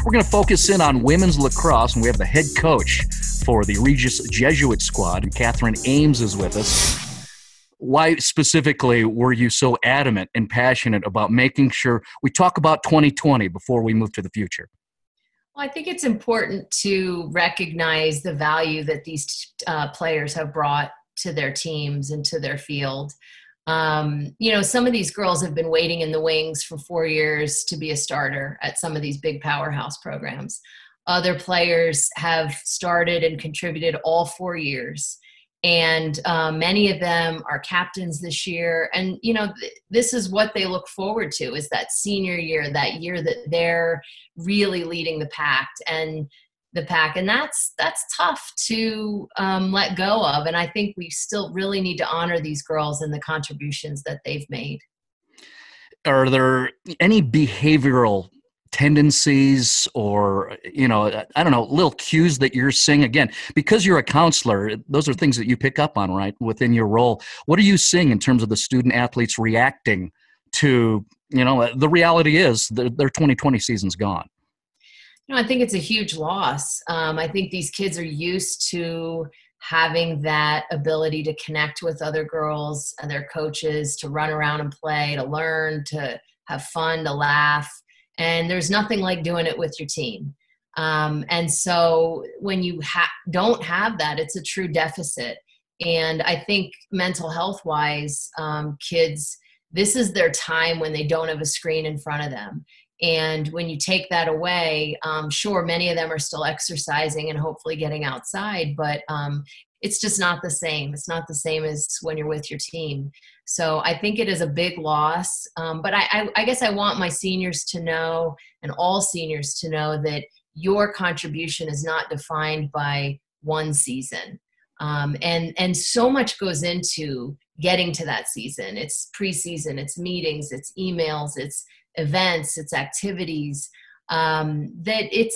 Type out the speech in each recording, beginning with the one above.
We're going to focus in on women's lacrosse, and we have the head coach for the Regis Jesuit squad, and Kathryn Ames is with us. Why specifically were you so adamant and passionate about making sure we talk about 2020 before we move to the future? Well, I think it's important to recognize the value that these players have brought to their teams and to their field. Some of these girls have been waiting in the wings for 4 years to be a starter at some of these big powerhouse programs. Other players have started and contributed all 4 years. And many of them are captains this year. And, this is what they look forward to, is that senior year, that year that they're really leading the pack. And that's tough to let go of. And I think we still really need to honor these girls and the contributions that they've made. Are there any behavioral tendencies or, I don't know, little cues that you're seeing? Again, because you're a counselor, those are things that you pick up on, right, within your role. What are you seeing in terms of the student athletes reacting to, the reality is their 2020 season's gone? I think it's a huge loss. I think these kids are used to having that ability to connect with other girls and their coaches, to run around and play, to learn, to have fun, to laugh. And there's nothing like doing it with your team. And so when you don't have that, it's a true deficit. And I think mental health wise, kids, this is their time when they don't have a screen in front of them. And when you take that away, sure, many of them are still exercising and hopefully getting outside, but it's just not the same. It's not the same as when you're with your team. So I think it is a big loss. But I guess I want my seniors to know, and all seniors to know, that your contribution is not defined by one season. And so much goes into getting to that season. It's preseason, it's meetings, it's emails, it's events, it's activities, that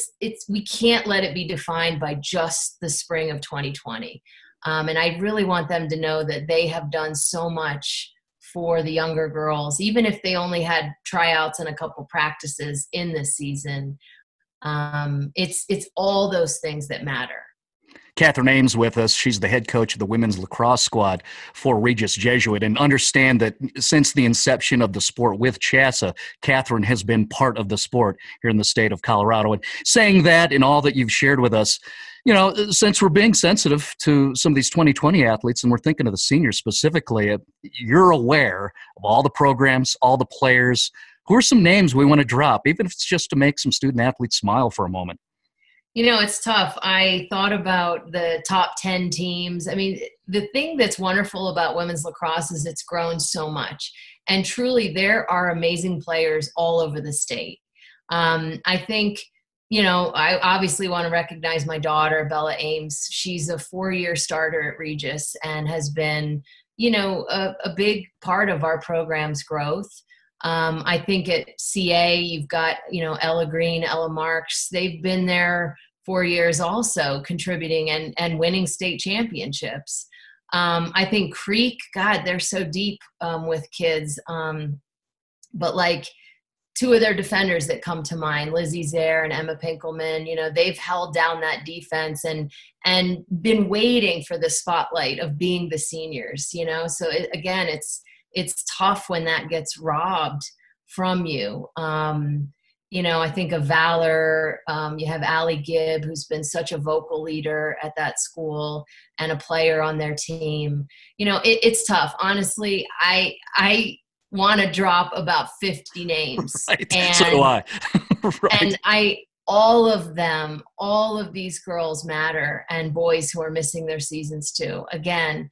we can't let it be defined by just the spring of 2020. And I really want them to know that they have done so much for the younger girls, even if they only had tryouts and a couple practices in this season. It's all those things that matter. Kathryn Ames with us. She's the head coach of the women's lacrosse squad for Regis Jesuit. And understand that since the inception of the sport with CHSAA, Kathryn has been part of the sport here in the state of Colorado. And saying that in all that you've shared with us, since we're being sensitive to some of these 2020 athletes, and we're thinking of the seniors specifically, you're aware of all the programs, all the players. Who are some names we want to drop, even if it's just to make some student athletes smile for a moment? It's tough. I thought about the top 10 teams. I mean, the thing that's wonderful about women's lacrosse is it's grown so much. And truly, there are amazing players all over the state. I think, I obviously want to recognize my daughter, Bella Ames. She's a 4-year starter at Regis and has been, a big part of our program's growth. I think at CA, you've got, Ella Green, Ella Marks. They've been there 4 years also, contributing and winning state championships. I think Creek, God, they're so deep with kids. But like two of their defenders that come to mind, Lizzie Zare and Emma Pinkelman, they've held down that defense and been waiting for the spotlight of being the seniors, So again, it's tough when that gets robbed from you. I think of Valor, you have Allie Gibb, who's been such a vocal leader at that school and a player on their team. It's tough. Honestly, I want to drop about 50 names. Right. And, so do I. Right. And all of these girls matter, and boys who are missing their seasons too. Again,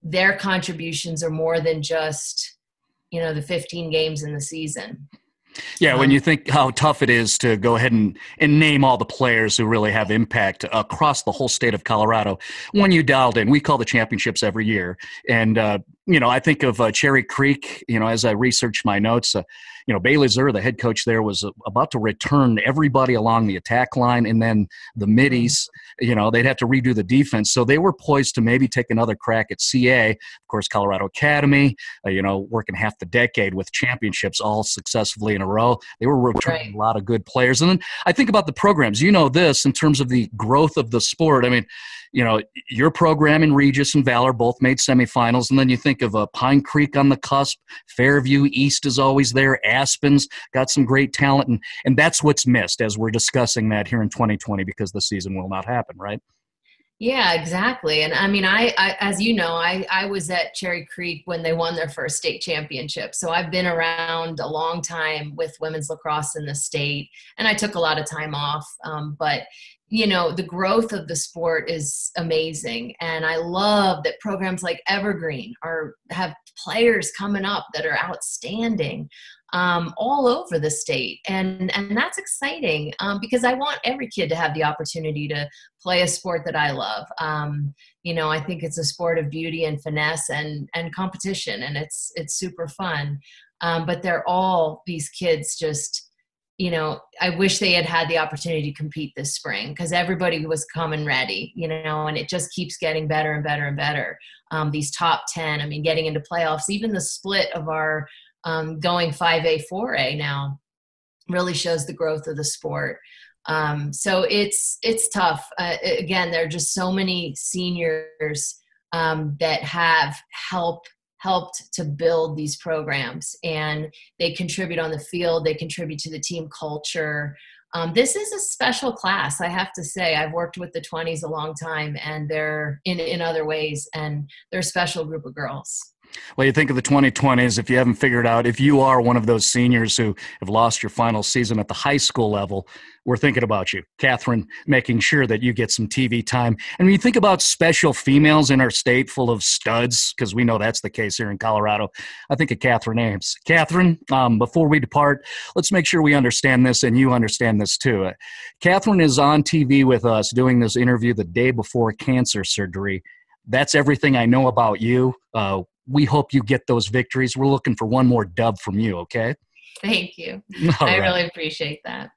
their contributions are more than just, the 15 games in the season. Yeah, when you think how tough it is to go ahead and name all the players who really have impact across the whole state of Colorado. When you dialed in, we call the championships every year. And, I think of Cherry Creek, as I researched my notes, Bailey Zur, the head coach there, was about to return everybody along the attack line, and then the middies, they'd have to redo the defense. So they were poised to maybe take another crack at CA. Of course, Colorado Academy, working half the decade with championships all successively in a row. They were returning a lot of good players. And then I think about the programs. This in terms of the growth of the sport. I mean, your program in Regis and Valor both made semifinals, and then you think of Pine Creek on the cusp, Fairview East is always there, Aspen's got some great talent, and that's what's missed as we're discussing that here in 2020 because the season will not happen, right? Yeah, exactly. And I mean, I as you know, I was at Cherry Creek when they won their first state championship. So I've been around a long time with women's lacrosse in the state, and I took a lot of time off. But the growth of the sport is amazing. And I love that programs like Evergreen have players coming up that are outstanding all over the state. And that's exciting because I want every kid to have the opportunity to play a sport that I love. I think it's a sport of beauty and finesse and competition, and it's super fun. But they're all these kids just, I wish they had the opportunity to compete this spring because everybody was coming ready, and it just keeps getting better and better and better. These top 10, I mean, getting into playoffs, even the split of our going 5A, 4A now really shows the growth of the sport. So it's tough. Again, there are just so many seniors that have helped to build these programs, and they contribute on the field. They contribute to the team culture. This is a special class, I have to say. I've worked with the 20s a long time, and they're in other ways, and they're a special group of girls. Well, you think of the 2020s, if you haven't figured out, if you are one of those seniors who have lost your final season at the high school level, we're thinking about you, Kathryn, making sure that you get some TV time. And when you think about special females in our state full of studs, because we know that's the case here in Colorado, I think of Kathryn Ames. Kathryn, before we depart, let's make sure we understand this and you understand this too. Kathryn is on TV with us doing this interview the day before cancer surgery. That's everything I know about you. We hope you get those victories. We're looking for one more dub from you, okay? Thank you. All I right. really appreciate that.